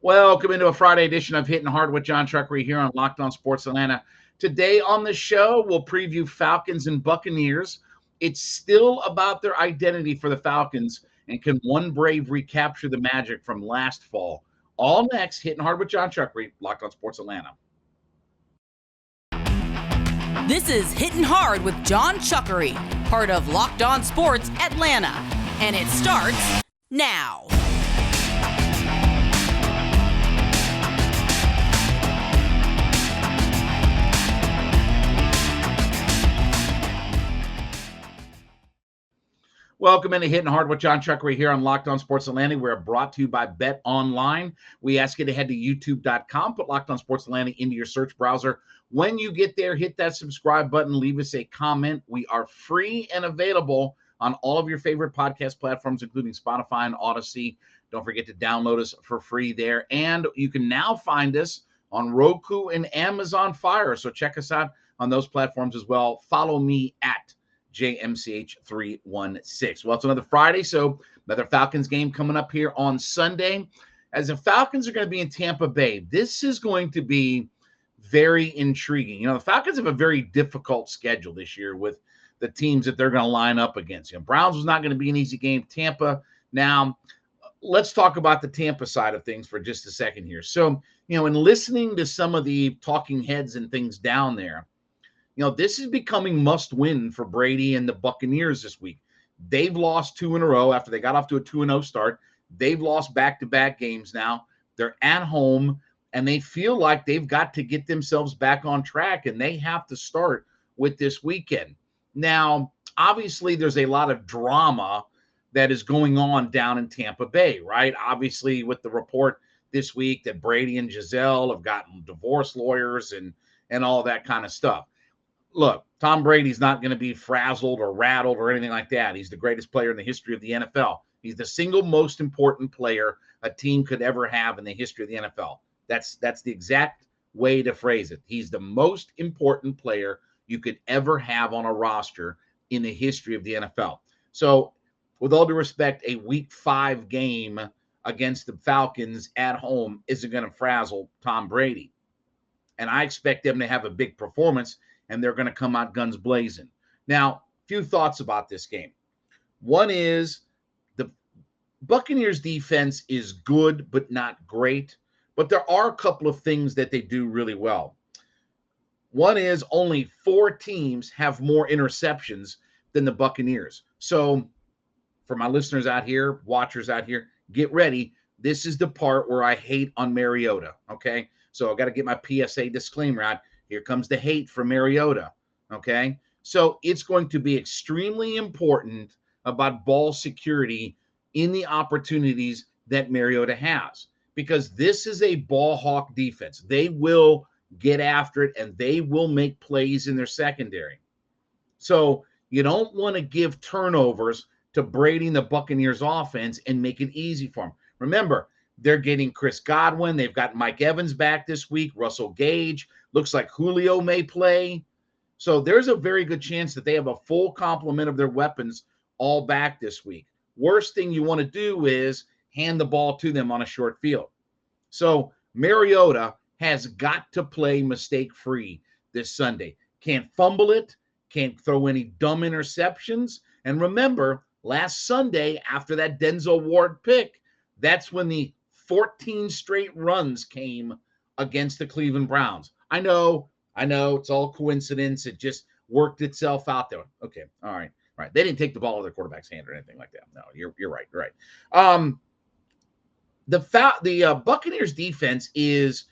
Welcome into a Friday edition of Hittin Hard with Jon Chuckery here on Locked On Sports Atlanta. Today on the show, we'll preview Falcons and Buccaneers. It's still about their identity for the Falcons, and can one Brave recapture the magic from last fall? All next, Hittin Hard with Jon Chuckery, Locked On Sports Atlanta. This is Hittin Hard with Jon Chuckery, part of Locked On Sports Atlanta, and it starts now. Welcome into Hittin Hard with Jon Chuckery here on Locked On Sports Atlanta. We're brought to you by Bet Online. We ask you to head to youtube.com, put Locked On Sports Atlanta into your search browser. When you get there, hit that subscribe button, leave us a comment. We are free and available on all of your favorite podcast platforms, including Spotify and Odyssey. Don't forget to download us for free there. And you can now find us on Roku and Amazon Fire. So check us out on those platforms as well. Follow me at JMCH316. Well, it's another Friday, so another Falcons game coming up here on Sunday. As the Falcons are going to be in Tampa Bay, this is going to be very intriguing. You know, the Falcons have a very difficult schedule this year with the teams that they're going to line up against. You know, Browns was not going to be an easy game. Tampa. Now, let's talk about the Tampa side of things for just a second here. So, you know, in listening to some of the talking heads and things down there, you know, this is becoming must-win for Brady and the Buccaneers this week. They've lost 2 in a row after they got off to a 2-0 start. They've lost back-to-back games now. They're at home, and they feel like they've got to get themselves back on track, and they have to start with this weekend. Now, obviously, there's a lot of drama that is going on down in Tampa Bay, right? Obviously, with the report this week that Brady and Giselle have gotten divorce lawyers and all that kind of stuff. Look, Tom Brady's not going to be frazzled or rattled or anything like that. He's the greatest player in the history of the NFL. He's the single most important player a team could ever have in the history of the NFL. That's the exact way to phrase it. He's the most important player you could ever have on a roster in the history of the NFL. So, with all due respect, a Week 5 game against the Falcons at home isn't going to frazzle Tom Brady. And I expect them to have a big performance, and they're going to come out guns blazing. Now, a few thoughts about this game. One is the Buccaneers defense is good, but not great. But there are a couple of things that they do really well. One is only 4 teams have more interceptions than the Buccaneers. So for my listeners out here, watchers out here, get ready. This is the part where I hate on Mariota, okay? So I got to get my PSA disclaimer out. Here comes the hate for Mariota, okay? So it's going to be extremely important about ball security in the opportunities that Mariota has, because this is a ball hawk defense. They will get after it, and they will make plays in their secondary. So you don't want to give turnovers to Brady and the Buccaneers offense and make it easy for them. Remember, they're getting Chris Godwin. They've got Mike Evans back this week, Russell Gage. Looks like Julio may play. So there's a very good chance that they have a full complement of their weapons all back this week. Worst thing you want to do is hand the ball to them on a short field. So Mariota has got to play mistake-free this Sunday. Can't fumble it. Can't throw any dumb interceptions. And remember, last Sunday, after that Denzel Ward pick, that's when the 14 straight runs came against the Cleveland Browns. I know, it's all coincidence. It just worked itself out there. Okay, all right. They didn't take the ball out of their quarterback's hand or anything like that. No, you're right. You're right. The Buccaneers defense is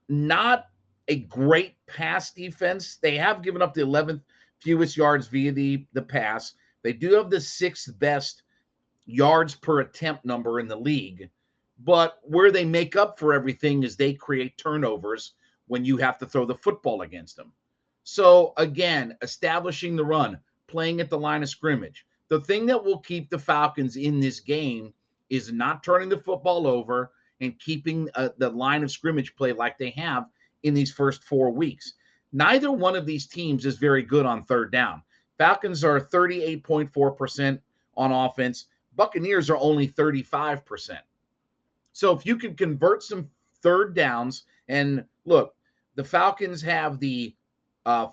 not a great pass defense. They have given up the 11th fewest yards via the pass. They do have the 6th best yards per attempt number in the league. But where they make up for everything is they create turnovers when you have to throw the football against them. So, again, establishing the run, playing at the line of scrimmage. The thing that will keep the Falcons in this game is not turning the football over and keeping the line of scrimmage play like they have in these first 4 weeks. Neither one of these teams is very good on third down. Falcons are 38.4% on offense. Buccaneers are only 35%. So if you can convert some third downs, and look, the Falcons have the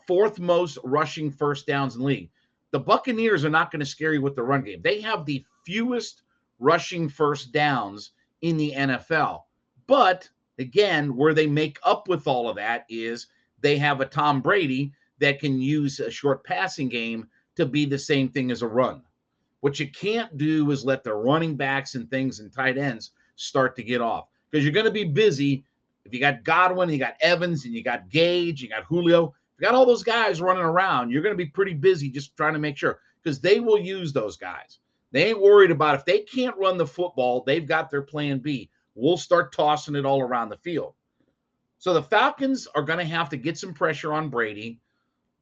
fourth most rushing first downs in the league. The Buccaneers are not going to scare you with the run game. They have the fewest rushing first downs in the NFL. But again, where they make up with all of that is they have a Tom Brady that can use a short passing game to be the same thing as a run. What you can't do is let the running backs and things and tight ends start to get off, because you're going to be busy. If you got Godwin, you got Evans, and you got Gage, you got Julio, you got all those guys running around, you're going to be pretty busy just trying to make sure, because they will use those guys. They ain't worried about if they can't run the football, they've got their plan B. We'll start tossing it all around the field. So the Falcons are going to have to get some pressure on Brady.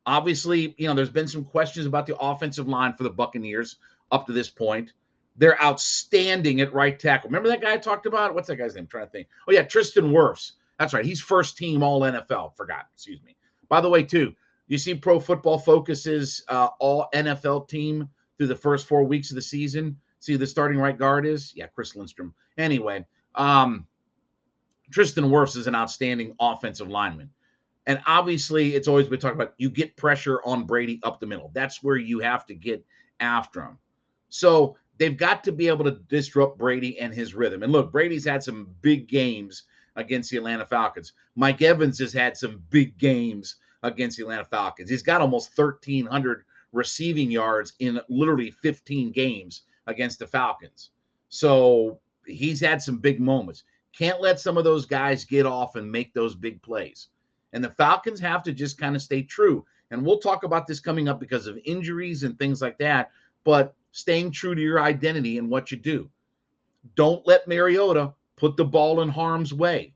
Obviously, there's been some questions about the offensive line for the Buccaneers up to this point. They're outstanding at right tackle. Remember that guy I talked about? What's that guy's name? I'm trying to think. Oh, yeah, Tristan Wirfs. That's right. He's first team all NFL. Forgot. Excuse me. By the way, too, you see Pro Football Focus's all NFL team through the first 4 weeks of the season. See who the starting right guard is? Yeah, Chris Lindstrom. Anyway, Tristan Wirfs is an outstanding offensive lineman. And obviously, it's always been talked about, you get pressure on Brady up the middle. That's where you have to get after him. So they've got to be able to disrupt Brady and his rhythm. And look, Brady's had some big games against the Atlanta Falcons. Mike Evans has had some big games against the Atlanta Falcons. He's got almost 1,300 receiving yards in literally 15 games against the Falcons. So he's had some big moments. Can't let some of those guys get off and make those big plays. And the Falcons have to just kind of stay true. And we'll talk about this coming up because of injuries and things like that. But staying true to your identity and what you do. Don't let Mariota put the ball in harm's way.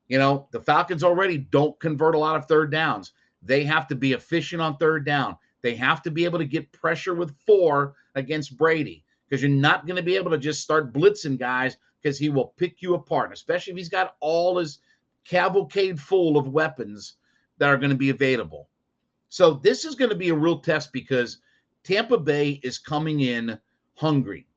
The Falcons already don't convert a lot of third downs. They have to be efficient on third down. They have to be able to get pressure with 4 against Brady, because you're not going to be able to just start blitzing guys, because he will pick you apart, especially if he's got all his cavalcade full of weapons that are going to be available. So this is going to be a real test, because Tampa Bay is coming in hungry.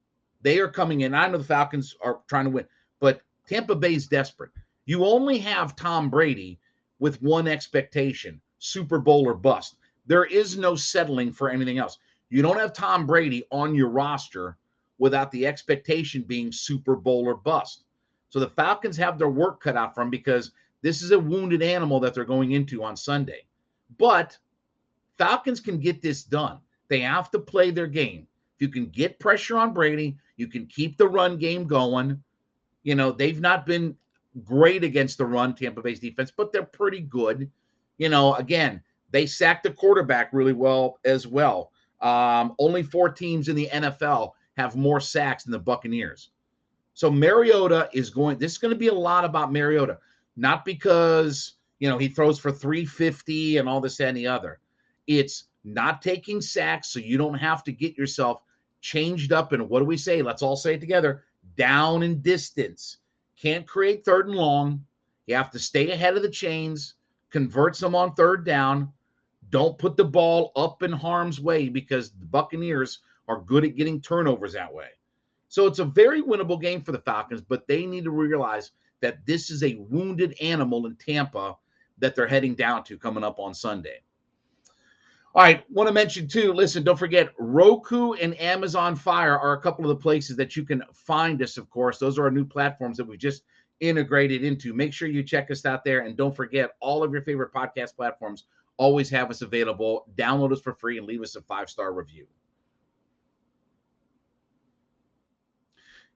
They are coming in. I know the Falcons are trying to win, but Tampa Bay is desperate. You only have Tom Brady with one expectation: Super Bowl or bust. There is no settling for anything else. You don't have Tom Brady on your roster without the expectation being Super Bowl or bust. So the Falcons have their work cut out for them, because this is a wounded animal that they're going into on Sunday. But Falcons can get this done. They have to play their game. If you can get pressure on Brady, you can keep the run game going. They've not been great against the run, Tampa Bay's defense, but they're pretty good. Again, they sacked the quarterback really well as well. Only 4 teams in the NFL have more sacks than the Buccaneers. So Mariota this is going to be a lot about Mariota, not because, he throws for 350 and all this and the other. It's not taking sacks, so you don't have to get yourself changed up. And what do we say? Let's all say it together: down in distance. Can't create third and long. You have to stay ahead of the chains, convert some on third down. Don't put the ball up in harm's way, because the Buccaneers are good at getting turnovers that way. So it's a very winnable game for the Falcons, but they need to realize that this is a wounded animal in Tampa that they're heading down to coming up on Sunday. All right, want to mention too, listen, don't forget, Roku and Amazon Fire are a couple of the places that you can find us, of course. Those are our new platforms that we've just integrated into. Make sure you check us out there. And don't forget, all of your favorite podcast platforms always have us available. Download us for free and leave us a 5-star review.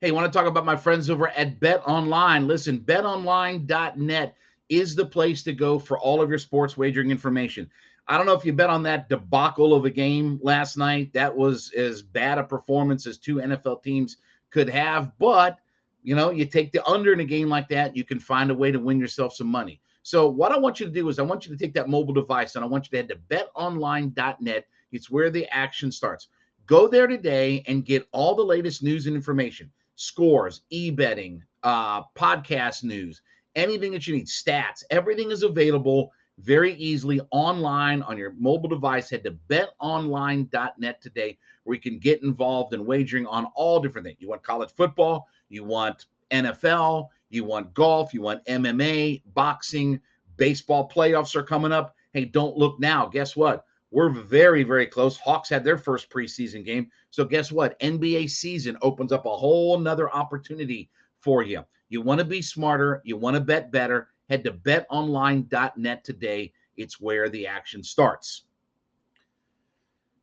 Hey, want to talk about my friends over at Bet Online. Listen, betonline.net is the place to go for all of your sports wagering information. I don't know if you bet on that debacle of a game last night. That was as bad a performance as 2 NFL teams could have. But, you take the under in a game like that, you can find a way to win yourself some money. So what I want you to do is I want you to take that mobile device and I want you to head to betonline.net. It's where the action starts. Go there today and get all the latest news and information, scores, e-betting, podcast news, anything that you need, stats. Everything is available very easily online on your mobile device. Head to betonline.net today, where you can get involved in wagering on all different things. You want college football, you want NFL, you want golf, you want MMA, boxing, baseball playoffs are coming up. Hey, don't look now. Guess what? We're very, very close. Hawks had their first preseason game. So guess what? NBA season opens up a whole nother opportunity for you. You want to be smarter. You want to bet better. Head to betonline.net today. It's where the action starts.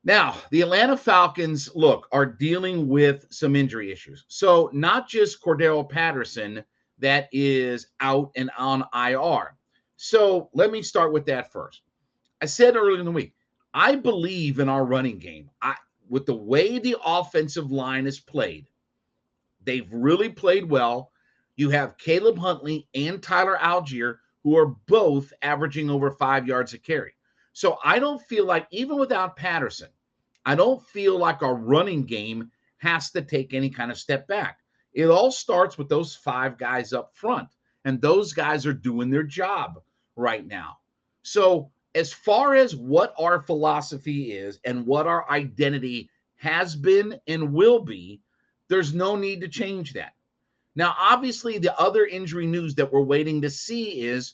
Now, the Atlanta Falcons, look, are dealing with some injury issues. So not just Cordero Patterson that is out and on IR. So let me start with that first. I said earlier in the week, I believe in our running game. With the way the offensive line is played, they've really played well. You have Caleb Huntley and Tyler Algier, who are both averaging over 5 yards a carry. So I don't feel like, even without Patterson, I don't feel like our running game has to take any kind of step back. It all starts with those 5 guys up front, and those guys are doing their job right now. So as far as what our philosophy is and what our identity has been and will be, there's no need to change that. Now, obviously, the other injury news that we're waiting to see is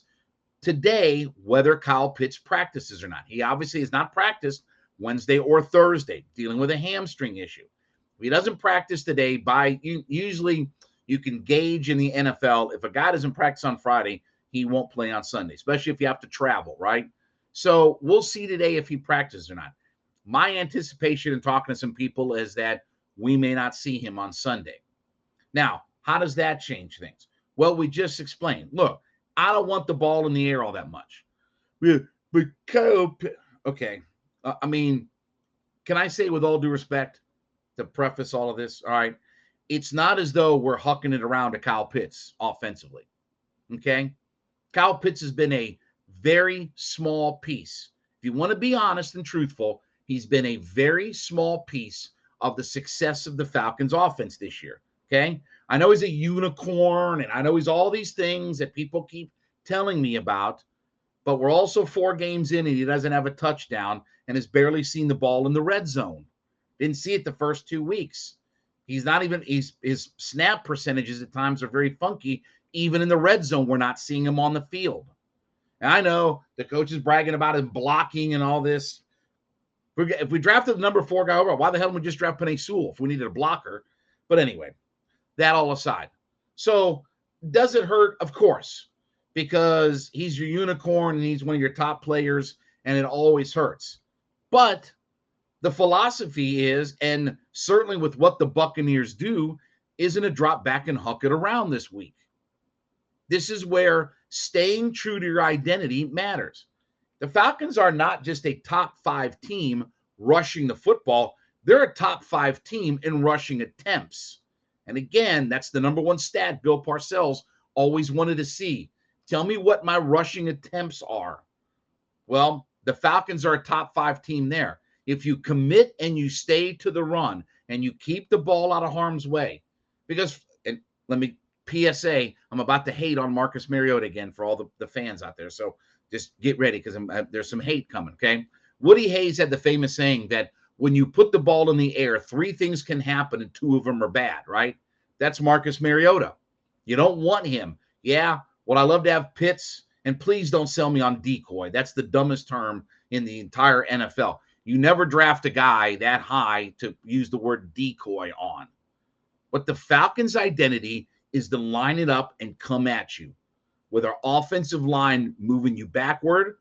today whether Kyle Pitts practices or not. He obviously has not practiced Wednesday or Thursday, dealing with a hamstring issue. If he doesn't practice today, usually you can gauge in the NFL, if a guy doesn't practice on Friday, he won't play on Sunday, especially if you have to travel, right? So we'll see today if he practices or not. My anticipation in talking to some people is that we may not see him on Sunday. Now, how does that change things? Well, we just explained. Look, I don't want the ball in the air all that much. But Kyle, okay. I mean, can I say with all due respect to preface all of this? All right. It's not as though we're hucking it around to Kyle Pitts offensively. Okay. Kyle Pitts has been a very small piece. If you want to be honest and truthful, he's been a very small piece of the success of the Falcons offense this year. Okay. I know he's a unicorn and I know he's all these things that people keep telling me about, but we're also 4 games in and he doesn't have a touchdown and has barely seen the ball in the red zone. Didn't see it the first 2 weeks. He's not even, his snap percentages at times are very funky. Even in the red zone, we're not seeing him on the field. And I know the coach is bragging about him blocking and all this. If we drafted the number 4 guy over, why the hell didn't we just draft Penei Sewell if we needed a blocker? But anyway, that all aside. So does it hurt? Of course, because he's your unicorn and he's one of your top players and it always hurts. But the philosophy is, and certainly with what the Buccaneers do, isn't a drop back and huck it around this week. This is where staying true to your identity matters. The Falcons are not just a top 5 team rushing the football. They're a top 5 team in rushing attempts. And again, that's the number 1 stat Bill Parcells always wanted to see. Tell me what my rushing attempts are. Well, the Falcons are a top 5 team there. If you commit and you stay to the run and you keep the ball out of harm's way, because, and let me PSA, I'm about to hate on Marcus Mariota again for all the fans out there. So just get ready because there's some hate coming, okay? Woody Hayes had the famous saying that when you put the ball in the air, 3 things can happen and 2 of them are bad, right? That's Marcus Mariota. You don't want him. Yeah, well, I love to have Pitts, and please don't sell me on decoy. That's the dumbest term in the entire NFL. You never draft a guy that high to use the word decoy on. But the Falcons' identity is to line it up and come at you. With our offensive line moving you backward,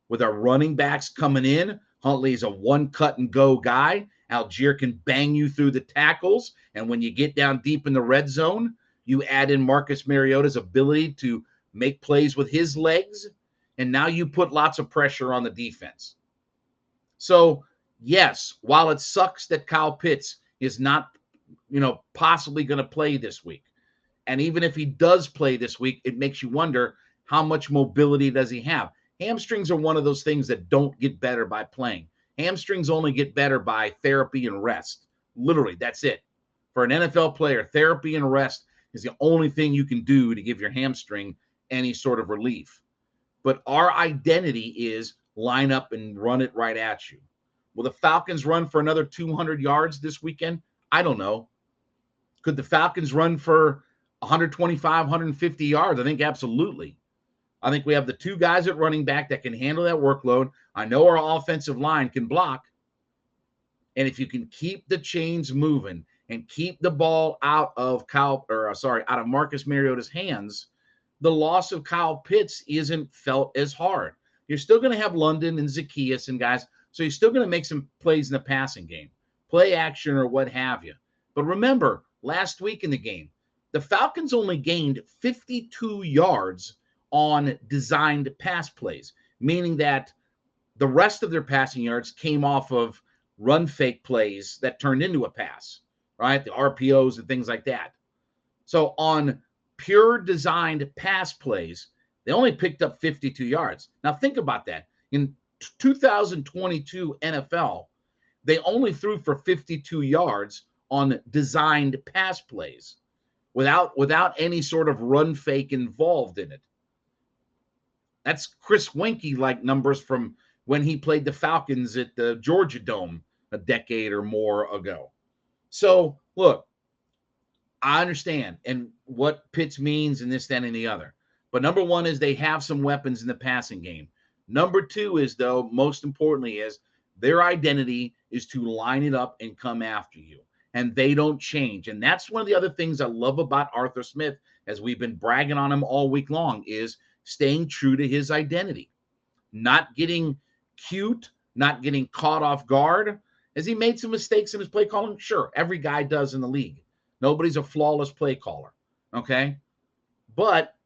with our running backs coming in, Huntley is a one-cut-and-go guy. Algier can bang you through the tackles. And when you get down deep in the red zone, you add in Marcus Mariota's ability to make plays with his legs. And now you put lots of pressure on the defense. So, yes, while it sucks that Kyle Pitts is not, possibly going to play this week, and even if he does play this week, it makes you wonder how much mobility does he have. Hamstrings are one of those things that don't get better by playing. Hamstrings only get better by therapy and rest. Literally, that's it. For an NFL player, therapy and rest is the only thing you can do to give your hamstring any sort of relief. But our identity is line up and run it right at you. Will the Falcons run for another 200 yards this weekend? I don't know. Could the Falcons run for 125, 150 yards? I think absolutely. I think we have the two guys at running back that can handle that workload. I know our offensive line can block. And if you can keep the chains moving and keep the ball out of out of Marcus Mariota's hands, the loss of Kyle Pitts isn't felt as hard. You're still going to have London and Zacchaeus and guys, so you're still going to make some plays in the passing game, play action or what have you. But remember, last week in the game, the Falcons only gained 52 yards on designed pass plays, meaning that the rest of their passing yards came off of run fake plays that turned into a pass, right? The RPOs and things like that. So on pure designed pass plays, they only picked up 52 yards. Now think about that. In 2022 NFL, they only threw for 52 yards on designed pass plays without any sort of run fake involved in it. That's Chris Weinke-like numbers from when he played the Falcons at the Georgia Dome a decade or more ago. So, look, I understand and what Pitts means and this, that, and the other. But number one is they have some weapons in the passing game. Number two is, though, most importantly, is their identity is to line it up and come after you. And they don't change. And that's one of the other things I love about Arthur Smith, as we've been bragging on him all week long, is staying true to his identity. Not getting cute, not getting caught off guard. Has he made some mistakes in his play calling? Sure, every guy does in the league. Nobody's a flawless play caller, okay? But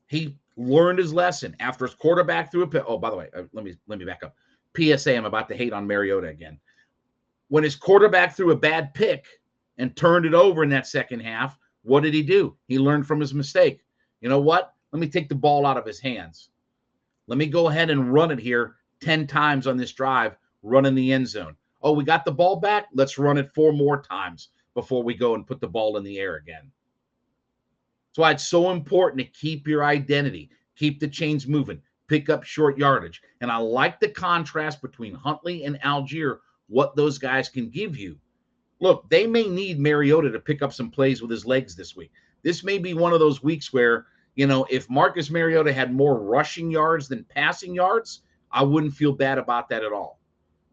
he learned his lesson after his quarterback threw a pick. Oh, by the way, let me back up. PSA, I'm about to hate on Mariota again. When his quarterback threw a bad pick and turned it over in that second half, what did he do? He learned from his mistake. You know what? Let me take the ball out of his hands. Let me go ahead and run it here 10 times on this drive, run in the end zone. Oh, we got the ball back? Let's run it 4 more times before we go and put the ball in the air again. That's why it's so important to keep your identity, keep the chains moving, pick up short yardage. And I like the contrast between Huntley and Algier, what those guys can give you. Look, they may need Mariota to pick up some plays with his legs this week. This may be one of those weeks where, you know, if Marcus Mariota had more rushing yards than passing yards, I wouldn't feel bad about that at all.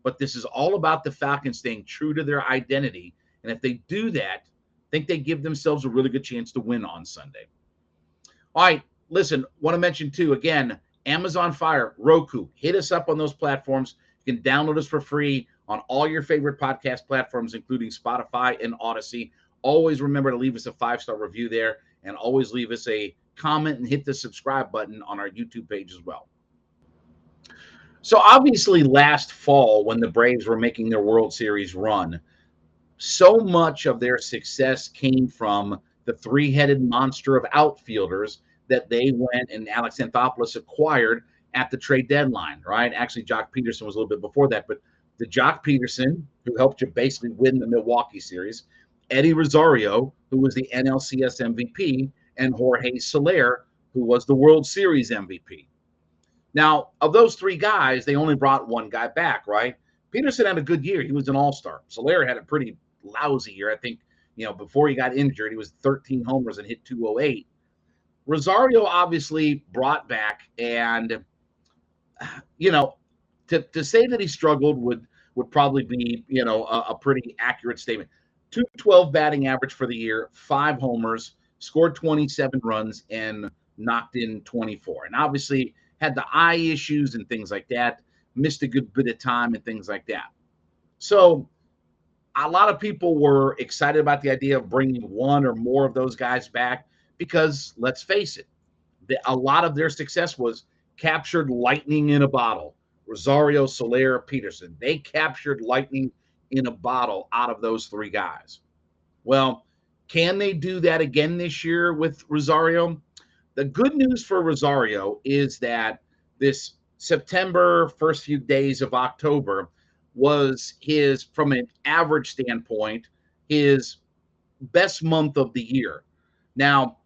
But this is all about the Falcons staying true to their identity. And if they do that, I think they give themselves a really good chance to win on Sunday. All right, listen, want to mention too, again, Amazon Fire, Roku, hit us up on those platforms. You can download us for free on all your favorite podcast platforms, including Spotify and Odyssey. Always remember to leave us a 5-star review there, and always leave us a comment and hit the subscribe button on our YouTube page as well. So obviously last fall, when the Braves were making their World Series run, so much of their success came from the 3-headed monster of outfielders that they went and Alex Anthopoulos acquired at the trade deadline, right? Actually, Jock Peterson was a little bit before that, but the Jock Peterson, who helped you basically win the Milwaukee series, Eddie Rosario, who was the NLCS MVP, and Jorge Soler, who was the World Series MVP. Now, of those 3 guys, they only brought 1 guy back, right? Peterson had a good year. He was an all-star. Soler had a pretty lousy year. I think, you know, before he got injured, he was 13 homers and hit 208. Rosario obviously brought back, and, you know, to say that he struggled would probably be, you know, a pretty accurate statement. 212 batting average for the year, 5 homers, scored 27 runs, and knocked in 24. And obviously had the eye issues and things like that, missed a good bit of time and things like that. So a lot of people were excited about the idea of bringing 1 or more of those guys back because, let's face it, a lot of their success was captured lightning in a bottle. Rosario, Soler, Peterson, they captured lightning in a bottle out of those 3 guys. Well, can they do that again this year with Rosario? The good news for Rosario is that this September, first few days of October, was his, from an average standpoint, his best month of the year. Now,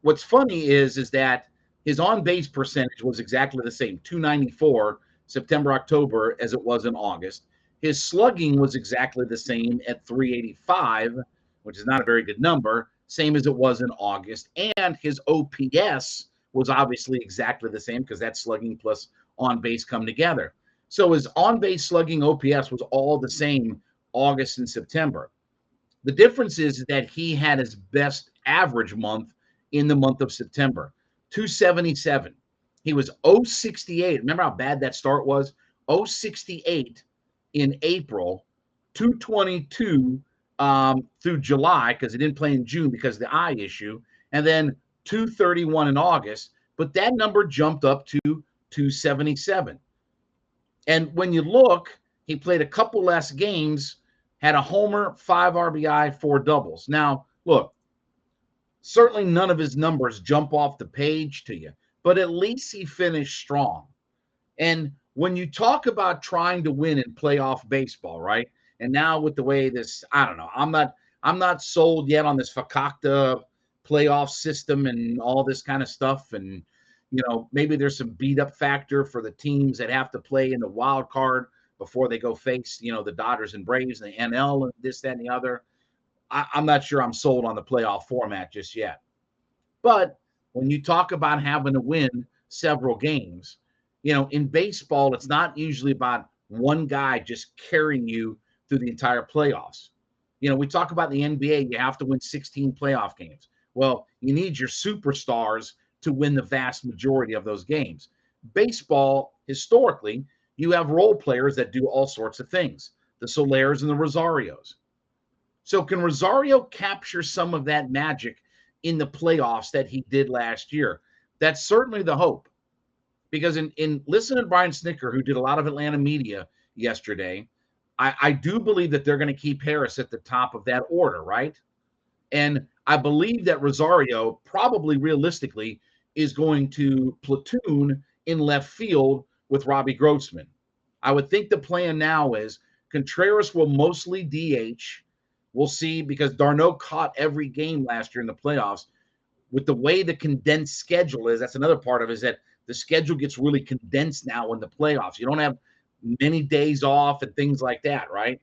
what's funny is that his on-base percentage was exactly the same, 294 September, October, as it was in August. His slugging was exactly the same at 385, which is not a very good number, same as it was in August. And his OPS was obviously exactly the same because that slugging plus on base come together. So his on base slugging OPS was all the same August and September. The difference is that he had his best average month in the month of September, 277. He was 068. Remember how bad that start was? 068 in April, 222 through July because he didn't play in June because of the eye issue, and then 231 in August. But that number jumped up to 277. And when you look, he played a couple less games, had a homer, 5 RBI, 4 doubles. Now, look, certainly none of his numbers jump off the page to you, but at least he finished strong. And when you talk about trying to win in playoff baseball, right? And now with the way this, I don't know, I'm not sold yet on this Fakakta playoff system and all this kind of stuff. And, maybe there's some beat up factor for the teams that have to play in the wild card before they go face, the Dodgers and Braves and the NL and this, that, and the other. I'm not sure I'm sold on the playoff format just yet. But when you talk about having to win several games, in baseball, it's not usually about one guy just carrying you through the entire playoffs. We talk about the NBA, you have to win 16 playoff games. Well, you need your superstars to win the vast majority of those games. Baseball, historically, you have role players that do all sorts of things, the Solers and the Rosarios. So can Rosario capture some of that magic in the playoffs that he did last year? That's certainly the hope. Because in listening to Brian Snicker, who did a lot of Atlanta media yesterday, I do believe that they're going to keep Harris at the top of that order, right? And I believe that Rosario probably realistically is going to platoon in left field with Robbie Grossman. I would think the plan now is Contreras will mostly DH. We'll see, because d'Arnaud caught every game last year in the playoffs. With the way the condensed schedule is, that's another part of it, is that the schedule gets really condensed now in the playoffs. You don't have many days off and things like that, right?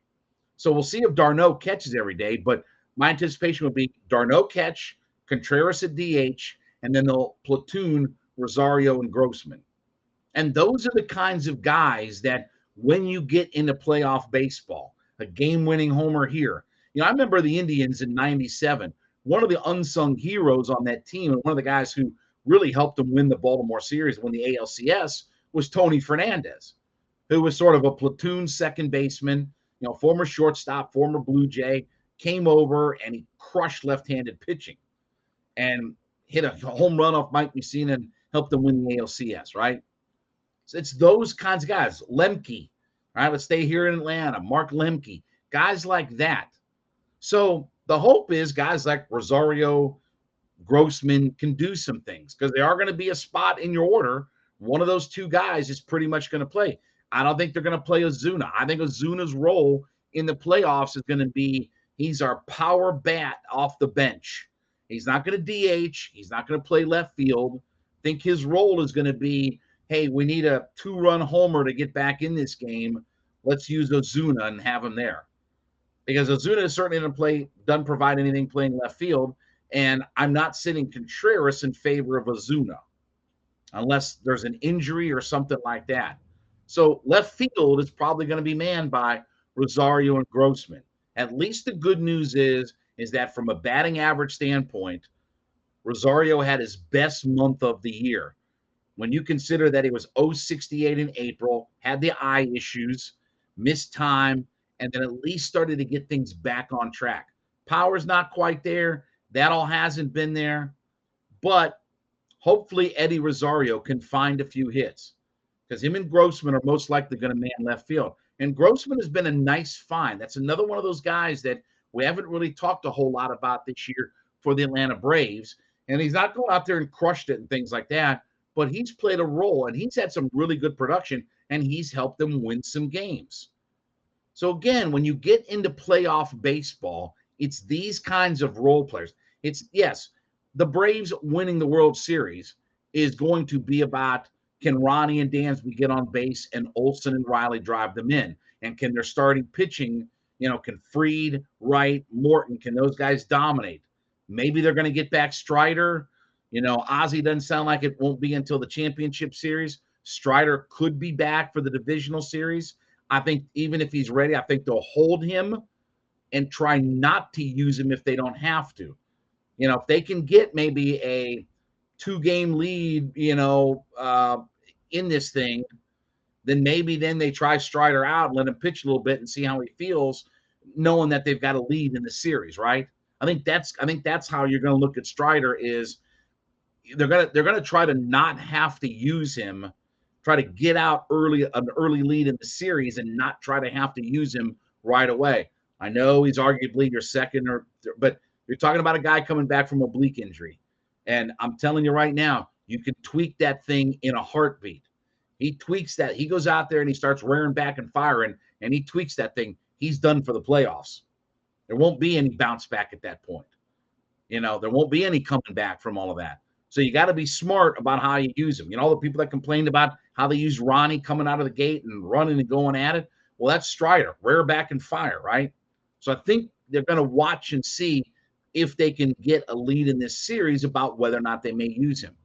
So we'll see if d'Arnaud catches every day, but my anticipation would be d'Arnaud catch, Contreras at DH, and then they'll platoon Rosario and Grossman. And those are the kinds of guys that when you get into playoff baseball, a game-winning homer here. I remember the Indians in 97. One of the unsung heroes on that team, and one of the guys who really helped them win the Baltimore series, win the ALCS, was Tony Fernandez, who was sort of a platoon second baseman, former shortstop, former Blue Jay, came over and he crushed left-handed pitching and hit a home run off Mike Mussina and helped them win the ALCS, right? So it's those kinds of guys. Lemke, all right, let's stay here in Atlanta. Mark Lemke, guys like that. So the hope is guys like Rosario, Grossman can do some things because they are going to be a spot in your order. One of those two guys is pretty much going to play. I don't think they're going to play Ozuna. I think Ozuna's role in the playoffs is going to be he's our power bat off the bench. He's not going to DH. He's not going to play left field. I think his role is going to be, hey, we need a 2-run homer to get back in this game. Let's use Ozuna and have him there. Because Ozuna is certainly doesn't provide anything playing left field. And I'm not sitting Contreras in favor of Ozuna unless there's an injury or something like that. So left field is probably going to be manned by Rosario and Grossman. At least the good news is that from a batting average standpoint, Rosario had his best month of the year. When you consider that he was 068 in April, had the eye issues, missed time, and then at least started to get things back on track. Power's not quite there. That all hasn't been there. But hopefully Eddie Rosario can find a few hits because him and Grossman are most likely going to man left field. And Grossman has been a nice find. That's another one of those guys that we haven't really talked a whole lot about this year for the Atlanta Braves. And he's not going out there and crushed it and things like that, but he's played a role and he's had some really good production and he's helped them win some games. So again, when you get into playoff baseball, it's these kinds of role players. It's, yes, the Braves winning the World Series is going to be about, can Ronnie and Dansby get on base and Olsen and Riley drive them in? And can their starting pitching, can Fried, Wright, Morton, can those guys dominate? Maybe they're going to get back Strider. Ozzie doesn't sound like it won't be until the championship series. Strider could be back for the divisional series. I think even if he's ready, I think they'll hold him and try not to use him if they don't have to. If they can get maybe a 2-game lead, in this thing, then they try Strider out and let him pitch a little bit and see how he feels, knowing that they've got a lead in the series, right? I think that's how you're going to look at Strider. Is they're gonna try to not have to use him, try to get out an early lead in the series, and not try to have to use him right away. I know he's arguably your second, but you're talking about a guy coming back from oblique injury, and I'm telling you right now, you can tweak that thing in a heartbeat. He tweaks that. He goes out there and he starts rearing back and firing, and he tweaks that thing. He's done for the playoffs. There won't be any bounce back at that point. There won't be any coming back from all of that. So you got to be smart about how you use him. All the people that complained about how they used Ronnie coming out of the gate and running and going at it. Well, that's Strider, rear back and fire, right? So I think they're going to watch and see if they can get a lead in this series about whether or not they may use him.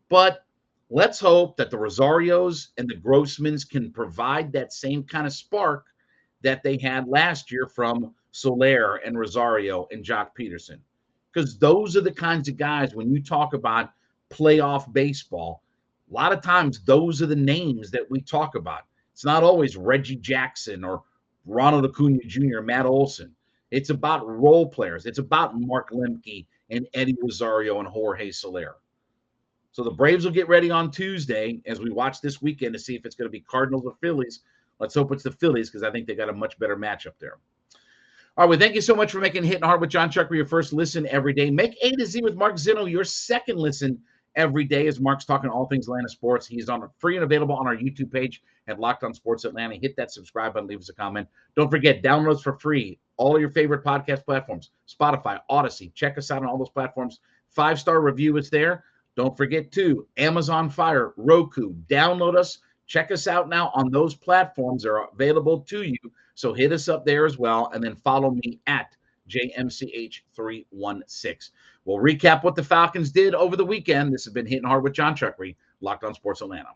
But let's hope that the Rosarios and the Grossmans can provide that same kind of spark that they had last year from Soler and Rosario and Jock Peterson. Because those are the kinds of guys, when you talk about playoff baseball, a lot of times those are the names that we talk about. It's not always Reggie Jackson or Ronald Acuna Jr., Matt Olson. It's about role players. It's about Mark Lemke and Eddie Rosario and Jorge Soler. So the Braves will get ready on Tuesday as we watch this weekend to see if it's going to be Cardinals or Phillies. Let's hope it's the Phillies, because I think they got a much better matchup there. All right, well, thank you so much for making Hittin' Hard with Jon Chuckery your first listen every day. Make A to Z with Mark Zinno your second listen every day, as Mark's talking all things Atlanta sports. He's on free and available on our YouTube page at Locked On Sports Atlanta. Hit that subscribe button, leave us a comment. Don't forget, downloads for free, all of your favorite podcast platforms, Spotify, Odyssey. Check us out on all those platforms. 5-star review is there. Don't forget, too, Amazon Fire, Roku. Download us. Check us out now on those platforms. They're available to you. So hit us up there as well, and then follow me at JMCH316. We'll recap what the Falcons did over the weekend. This has been Hittin' Hard with Jon Chuckery, Locked On Sports Atlanta.